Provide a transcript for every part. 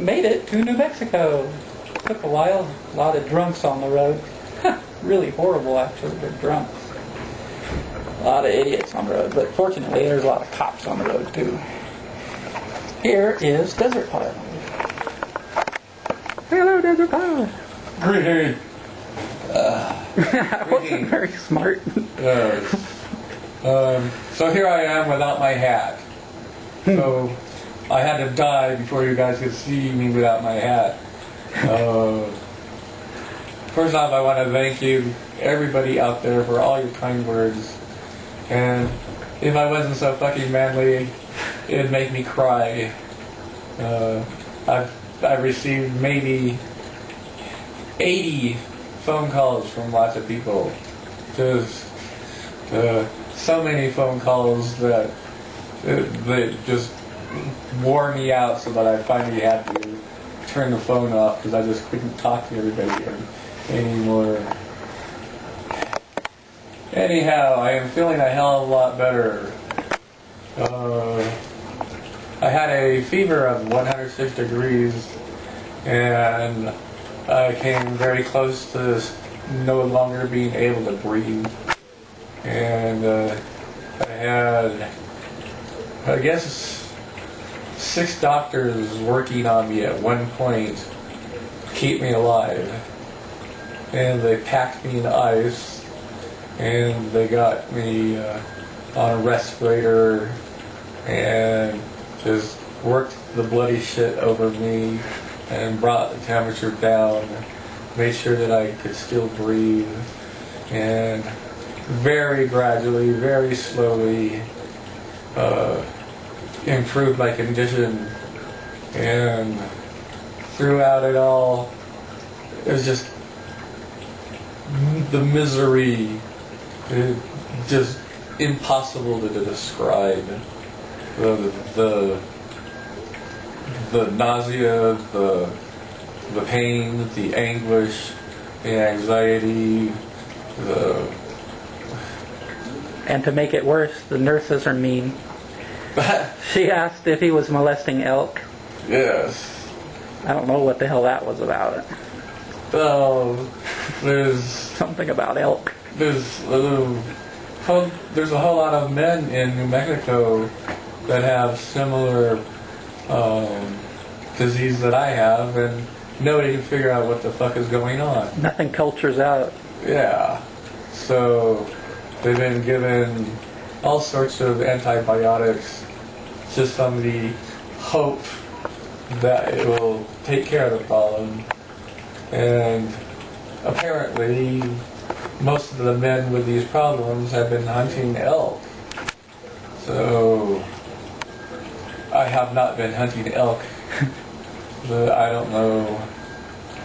made it to New Mexico. Took a while. A lot of drunks on the road. Really horrible, actually. They're drunks. A lot of idiots on the road. But fortunately, there's a lot of cops on the road, too. Here is Desertphile. Hello, Desertphile. Greeting. That wasn't very smart. So here I am without my hat. So I had to die before you guys could see me without my hat. First off, I want to thank you, everybody out there, for all your kind words. And if I wasn't so fucking manly, it'd make me cry. I've received maybe 80 phone calls from lots of people. Just so many phone calls that just wore me out, so that I finally had to turn the phone off because I just couldn't talk to everybody anymore. Anyhow, I am feeling a hell of a lot better. I had a fever of 106 degrees, and I came very close to no longer being able to breathe. And I had, I guess, 6 doctors working on me at one point to keep me alive. And they packed me in ice, and they got me on a respirator, and just worked the bloody shit over me, and brought the temperature down, made sure that I could still breathe, and very gradually, very slowly improved my condition. And throughout it all, it was just the misery, just impossible to describe. The nausea, the pain, the anguish, the anxiety, And to make it worse, the nurses are mean. She asked if he was molesting elk. Yes. I don't know what the hell that was about. Well, there's something about elk. There's a whole lot of men in New Mexico that have similar disease that I have, and nobody can figure out what the fuck is going on. Nothing cultures out. Yeah. So they've been given all sorts of antibiotics just on the hope that it will take care of the problem. And apparently most of the men with these problems have been hunting elk. So I have not been hunting elk, but I don't know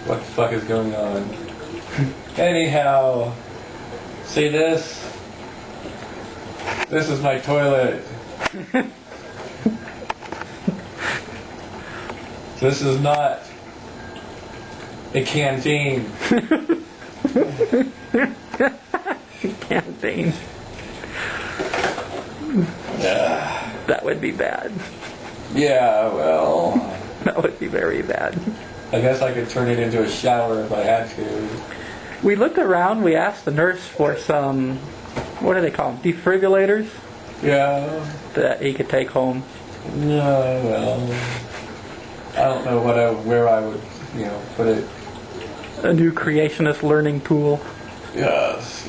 what the fuck is going on. Anyhow, see this? This is my toilet. This is not a canteen. Canteen. That would be bad. Yeah, well, that would be very bad. I guess I could turn it into a shower if I had to. We looked around, we asked the nurse for some, what do they call them, defibrillators? Yeah. That he could take home. No, well, I don't know where I would, put it. A new creationist learning tool. Yes.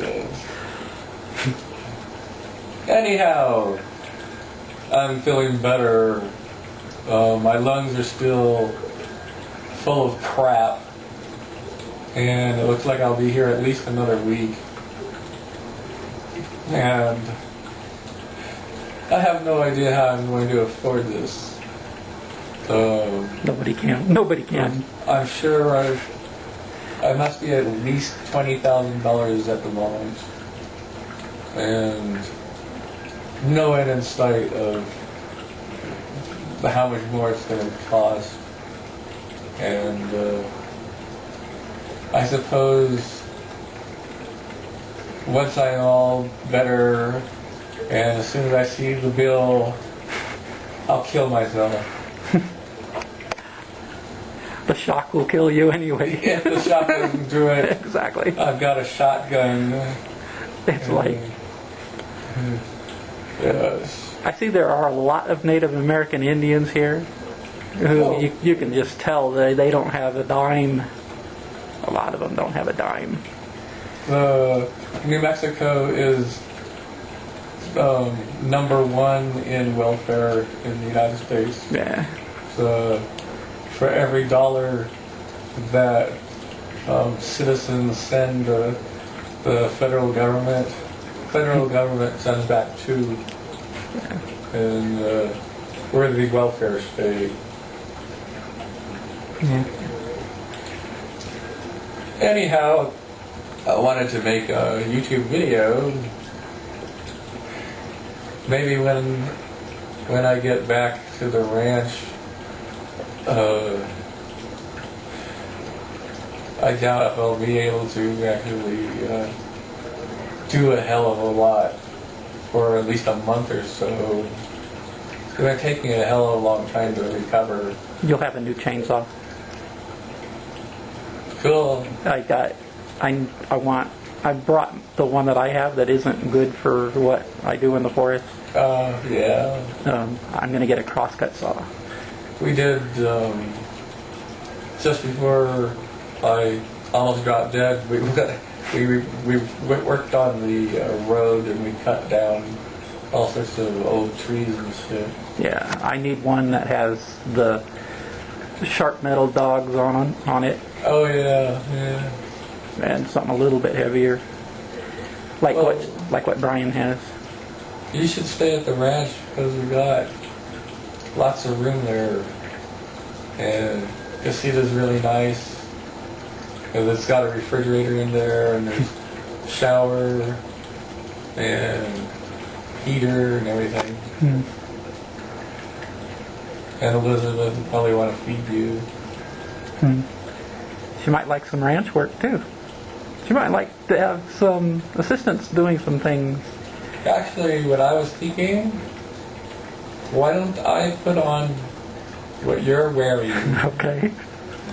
Anyhow, I'm feeling better. My lungs are still full of crap, and it looks like I'll be here at least another week. And I have no idea how I'm going to afford this. Nobody can. I'm sure I must be at least $20,000 at the moment, and no end in sight of how much more it's going to cost. And I suppose once I'm all better, and as soon as I see the bill, I'll kill myself. The shock will kill you anyway. If the shot doesn't do it, Exactly. I've got a shotgun. It's like, Yes. I see there are a lot of Native American Indians here who Oh. you can just tell they don't have a dime. A lot of them don't have a dime. New Mexico is #1 in welfare in the United States. Yeah. So for every dollar that citizens send the federal government sends back 2. And we're the welfare state. Yeah. Anyhow, I wanted to make a YouTube video. Maybe when I get back to the ranch, I doubt if I'll be able to actually do a hell of a lot for at least a month or so. It's going to take me a hell of a long time to recover. You'll have a new chainsaw. Cool. I brought the one that I have that isn't good for what I do in the forest. Yeah. I'm going to get a crosscut saw. We did, just before I almost dropped dead, we worked on the road and we cut down all sorts of old trees and shit. Yeah, I need one that has the sharp metal dogs on it, Oh yeah, yeah. and something a little bit heavier, like Well- what Brian has. You should stay at the ranch because we got lots of room there, and Casita's really nice because it's got a refrigerator in there and there's a shower and heater and everything. And Elizabeth would probably want to feed you. She might like some ranch work too. She might like to have some assistants doing some things. Actually, what I was thinking, why don't I put on what you're wearing? Okay.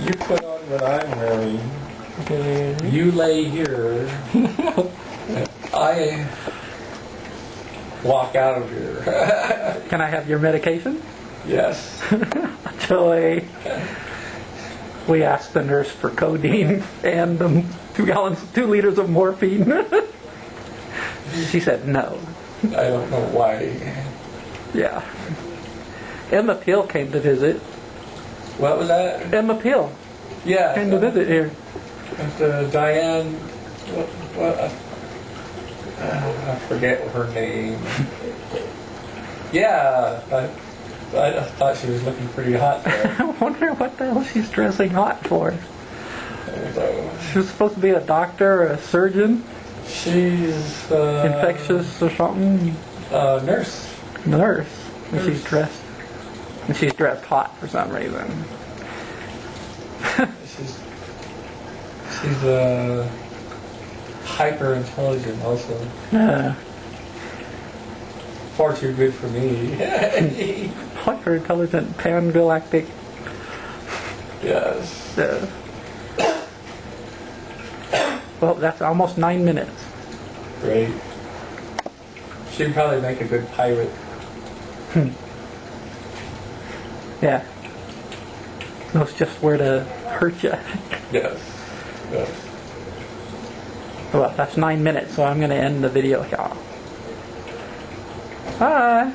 You put on what I'm wearing. Okay. You lay here. I walk out of here. Can I have your medication? Yes. Joy. We asked the nurse for codeine and 2 liters of morphine. She said no. I don't know why. Yeah. Emma Peel came to visit. What was that? Emma Peel Yeah. came to visit here. Diane. What? I forget her name. Yeah. I thought she was looking pretty hot there. I wonder what the hell she's dressing hot for. So, She was supposed to be a doctor or a surgeon, she's infectious or something. nurse. Nurse. And Nurse. she's dressed hot for some reason. She's hyper intelligent also. Far too good for me. Hyper intelligent, pan-galactic. Yes. Well, that's almost 9 minutes. Great. She'd probably make a good pirate. Yeah. Knows just where to hurt you. Yes. Yes. Well, that's 9 minutes, so I'm going to end the video here. Bye.